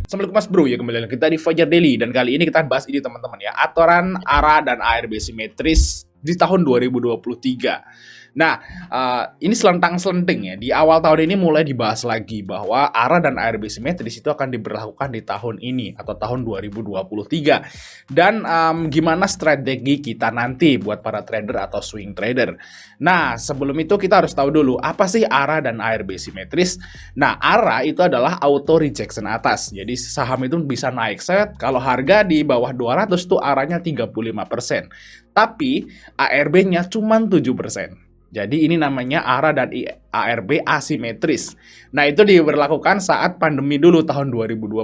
Assalamualaikum Mas Bro, ya kembali lagi kita di Fajar Daily dan kali ini kita bahas ini teman-teman ya, aturan ARA dan ARB simetris di tahun 2023. Nah, ini selentang-selenting ya. Di awal tahun ini mulai dibahas lagi bahwa ARA dan ARB simetris itu akan diberlakukan di tahun ini atau tahun 2023. Dan gimana strategi kita nanti buat para trader atau swing trader. Nah, sebelum itu kita harus tahu dulu apa sih ARA dan ARB simetris. Nah, ARA itu adalah auto rejection atas. Jadi saham itu bisa naik set, kalau harga di bawah 200 tuh ARA-nya 35%. Tapi ARB-nya cuma 7%. Jadi ini namanya ARA dan ARB asimetris. Nah, itu diberlakukan saat pandemi dulu tahun 2020.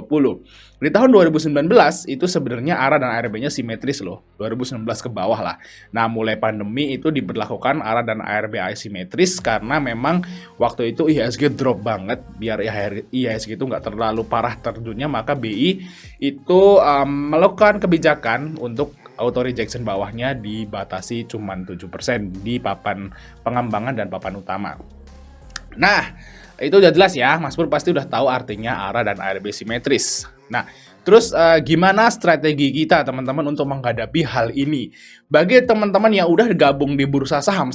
Di tahun 2019 itu sebenarnya ARA dan ARB-nya simetris loh. 2019 ke bawah lah. Nah, mulai pandemi itu diberlakukan ARA dan ARB asimetris karena memang waktu itu IHSG drop banget. Biar IHSG itu nggak terlalu parah terjunnya, maka BI itu melakukan kebijakan untuk auto rejection bawahnya dibatasi cuma 7% di papan pengembangan dan papan utama. Nah, itu udah jelas ya, Mas Pur pasti udah tahu artinya ARA dan ARB simetris. Nah, terus gimana strategi kita teman-teman untuk menghadapi hal ini? Bagi teman-teman yang udah gabung di bursa saham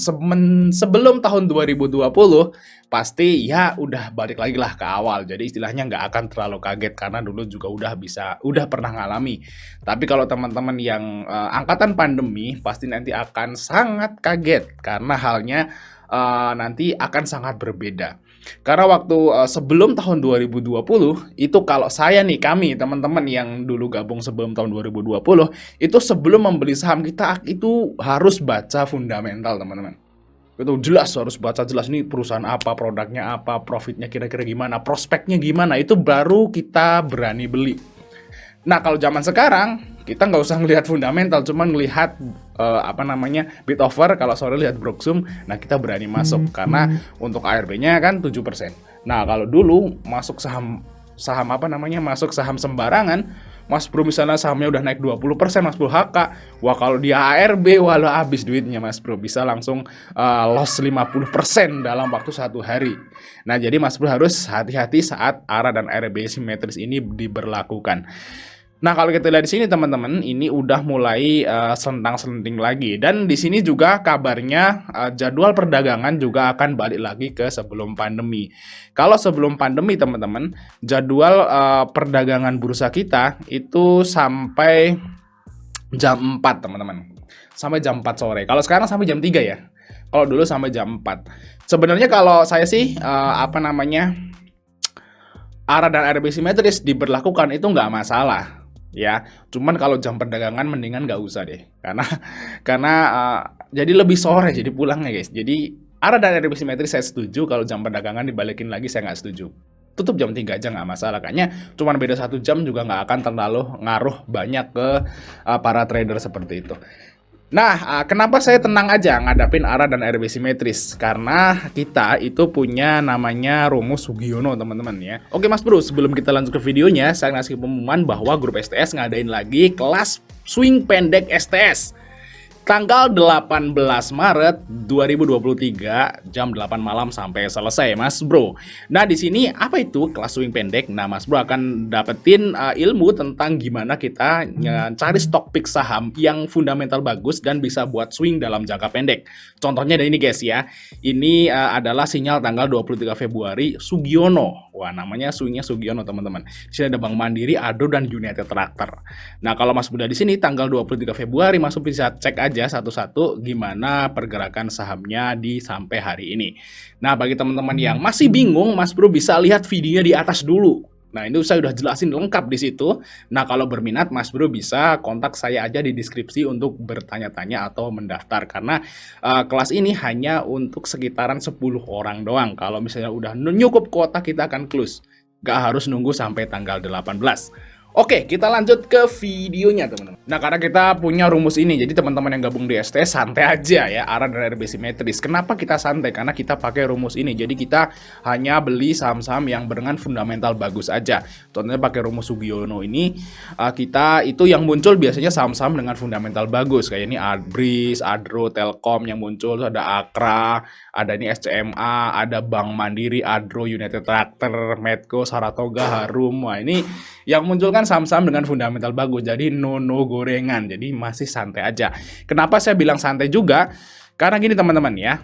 sebelum tahun 2020, pasti ya udah balik lagi lah ke awal. Jadi istilahnya nggak akan terlalu kaget karena dulu juga udah pernah ngalami. Tapi kalau teman-teman yang angkatan pandemi pasti nanti akan sangat kaget karena halnya nanti akan sangat berbeda. Karena waktu sebelum tahun 2020 itu kalau saya nih, kami teman-teman yang dulu gabung sebelum tahun 2020 itu sebelum membeli saham kita itu harus baca fundamental teman-teman. Itu jelas, harus baca jelas nih perusahaan apa, produknya apa, profitnya kira-kira gimana, prospeknya gimana, itu baru kita berani beli. Nah, kalau zaman sekarang kita nggak usah ngelihat fundamental, cuma ngelihat bid offer. Kalau sore lihat Broksum, nah kita berani masuk karena untuk ARB-nya kan 7%. Nah, kalau dulu masuk masuk saham sembarangan, Mas Bro misalnya sahamnya udah naik 20%, Mas Bro HK, wah kalau dia ARB, walau habis duitnya Mas Bro, bisa langsung loss 50% dalam waktu 1 hari. Nah, jadi Mas Bro harus hati-hati saat ARA dan ARB simetris ini diberlakukan. Nah, kalau kita lihat di sini teman-teman, ini udah mulai selentang-selenting lagi, dan di sini juga kabarnya jadwal perdagangan juga akan balik lagi ke sebelum pandemi. Kalau sebelum pandemi teman-teman, jadwal perdagangan bursa kita itu sampai jam 4 teman-teman. Sampai jam 4 sore. Kalau sekarang sampai jam 3 ya. Kalau dulu sampai jam 4. Sebenarnya kalau saya sih ARA dan ARB simetris diberlakukan itu nggak masalah. Ya, cuman kalau jam perdagangan mendingan nggak usah deh, karena jadi lebih sore jadi pulangnya guys. Jadi ARA dan ARB simetris saya setuju, kalau jam perdagangan dibalikin lagi saya nggak setuju. Tutup jam 3 aja nggak masalah, kayaknya cuman beda 1 jam juga nggak akan terlalu ngaruh banyak ke para trader seperti itu. Nah, kenapa saya tenang aja ngadapin ARA dan ARB simetris? Karena kita itu punya namanya rumus Sugiono teman-teman ya. Oke Mas Bro, sebelum kita lanjut ke videonya, saya ngasih pengumuman bahwa grup STS ngadain lagi kelas swing pendek STS. Tanggal 18 Maret 2023 jam 8 malam sampai selesai Mas Bro. Nah, di sini apa itu kelas swing pendek? Nah, Mas Bro akan dapetin ilmu tentang gimana kita cari stock pick saham yang fundamental bagus dan bisa buat swing dalam jangka pendek. Contohnya dari ini guys ya. Ini adalah sinyal tanggal 23 Februari Sugiono. Wah, namanya swingnya Sugiono teman-teman. Di sini ada Bank Mandiri, Ado, dan United Tractor. Nah, kalau Mas Bro di sini tanggal 23 Februari Mas Bro bisa cek aja satu-satu gimana pergerakan sahamnya di sampai hari ini. Nah, bagi teman-teman yang masih bingung, Mas Bro bisa lihat videonya di atas dulu. Nah, ini saya udah jelasin lengkap di situ. Nah, kalau berminat Mas Bro bisa kontak saya aja di deskripsi untuk bertanya-tanya atau mendaftar, karena kelas ini hanya untuk sekitaran 10 orang doang. Kalau misalnya udah nyukup kuota kita akan close. Gak harus nunggu sampai tanggal 18. Oke, kita lanjut ke videonya teman-teman. Nah, karena kita punya rumus ini, jadi teman-teman yang gabung di ST santai aja ya, ARA dan RB simetris. Kenapa kita santai? Karena kita pakai rumus ini. Jadi kita hanya beli saham-saham yang dengan fundamental bagus aja. Contohnya pakai rumus Sugiono ini, kita itu yang muncul biasanya saham-saham dengan fundamental bagus. Kayak ini Adbris, Adro, Telkom yang muncul, ada Akra, ada ini SCMA, ada Bank Mandiri, Adro, United Tractor, Medco, Saratoga, Harum. Wah, ini yang muncul kan saham-saham dengan fundamental bagus, jadi no gorengan, jadi masih santai aja. Kenapa saya bilang santai juga? Karena gini teman-teman ya,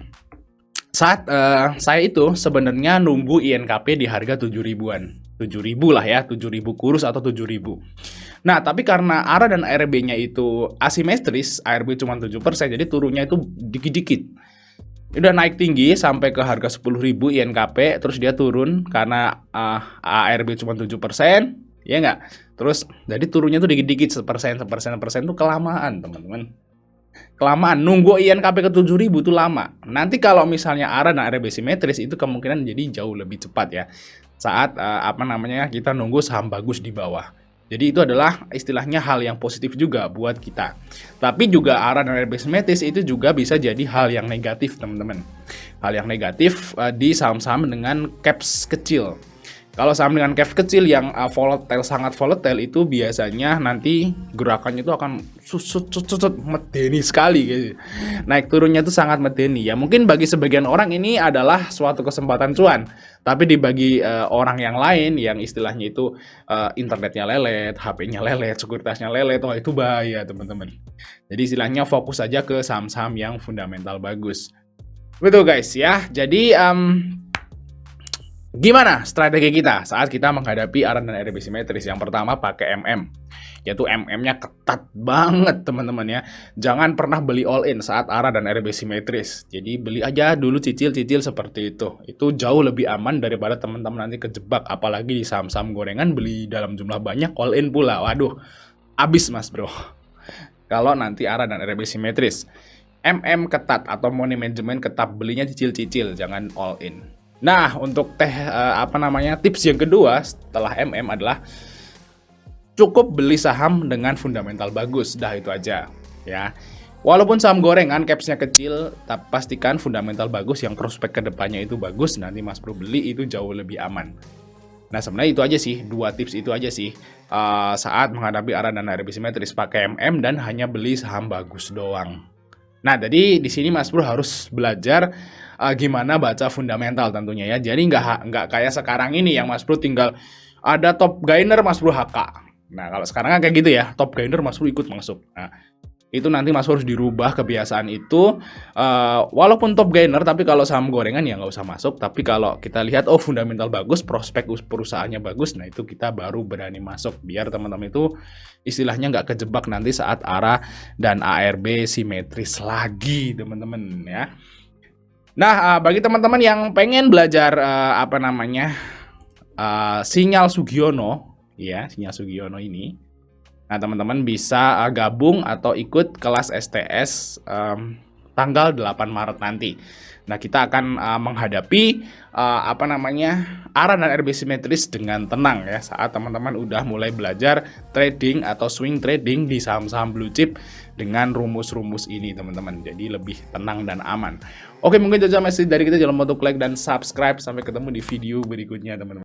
saat saya itu sebenarnya nunggu INKP di harga 7.000-an, 7.000 lah ya, 7.000 kurus atau 7.000. Nah, tapi karena ARA dan ARB-nya itu asimetris, ARB cuma 7%, jadi turunnya itu dikit-dikit. Udah naik tinggi sampai ke harga 10.000 INKP, terus dia turun karena ARB cuma 7%. Ya nggak? Terus jadi turunnya tuh dikit-dikit, sepersen tuh kelamaan teman-teman. Kelamaan, nunggu INKP ke 7.000 tuh lama. Nanti kalau misalnya ARA dan RB simetris itu kemungkinan jadi jauh lebih cepat ya. Saat kita nunggu saham bagus di bawah. Jadi itu adalah istilahnya hal yang positif juga buat kita. Tapi juga ARA dan RB simetris itu juga bisa jadi hal yang negatif teman-teman. Hal yang negatif di saham-saham dengan caps kecil. Kalau saham dengan cap kecil yang volatile, sangat volatile itu biasanya nanti gerakannya itu akan medeni sekali gitu. Naik turunnya itu sangat medeni. Ya mungkin bagi sebagian orang ini adalah suatu kesempatan cuan. Tapi dibagi orang yang lain yang istilahnya itu internetnya lelet, HP-nya lelet, sekuritasnya lelet, wah itu bahaya teman-teman. Jadi istilahnya fokus aja ke saham-saham yang fundamental bagus. Betul guys ya. Jadi gimana strategi kita saat kita menghadapi ARA dan RB simetris? Yang pertama pakai MM, yaitu MM-nya ketat banget teman-teman ya. Jangan pernah beli all in saat ARA dan RB simetris. Jadi beli aja dulu cicil-cicil seperti itu. Itu jauh lebih aman daripada teman-teman nanti kejebak. Apalagi di saham-saham gorengan beli dalam jumlah banyak all in pula. Waduh, abis mas bro. Kalau nanti ARA dan RB simetris, MM ketat atau money management ketat, belinya cicil-cicil, jangan all in. Nah, untuk tips yang kedua setelah MM adalah cukup beli saham dengan fundamental bagus. Dah itu aja ya. Walaupun saham gorengan capsnya kecil, tapi pastikan fundamental bagus yang prospek kedepannya itu bagus. Nanti Mas Bro beli itu jauh lebih aman. Nah, sebenarnya itu aja sih, dua tips itu aja sih saat menghadapi ARA dan RB simetris, pakai MM dan hanya beli saham bagus doang. Nah, jadi di sini Mas Bro harus belajar gimana baca fundamental tentunya ya. Jadi nggak kayak sekarang ini yang Mas Bro tinggal ada top gainer Mas Bro HK. Nah, kalau sekarang kan kayak gitu ya, top gainer Mas Bro ikut masuk. Nah, itu nanti Mas Bro harus dirubah kebiasaan itu. Walaupun top gainer, tapi kalau saham gorengan ya nggak usah masuk. Tapi kalau kita lihat fundamental bagus, prospek perusahaannya bagus, nah itu kita baru berani masuk. Biar teman-teman itu istilahnya nggak kejebak nanti saat ARA dan ARB simetris lagi teman-teman ya. Nah, bagi teman-teman yang pengen belajar sinyal Sugiono ya, sinyal Sugiono ini. Nah, teman-teman bisa gabung atau ikut kelas STS tanggal 8 Maret nanti. Nah, kita akan menghadapi ARA dan RB simetris dengan tenang ya, saat teman-teman udah mulai belajar trading atau swing trading di saham-saham blue chip dengan rumus-rumus ini teman-teman. Jadi lebih tenang dan aman. Oke, mungkin itu aja message dari kita. Jangan lupa untuk like dan subscribe. Sampai ketemu di video berikutnya teman-teman.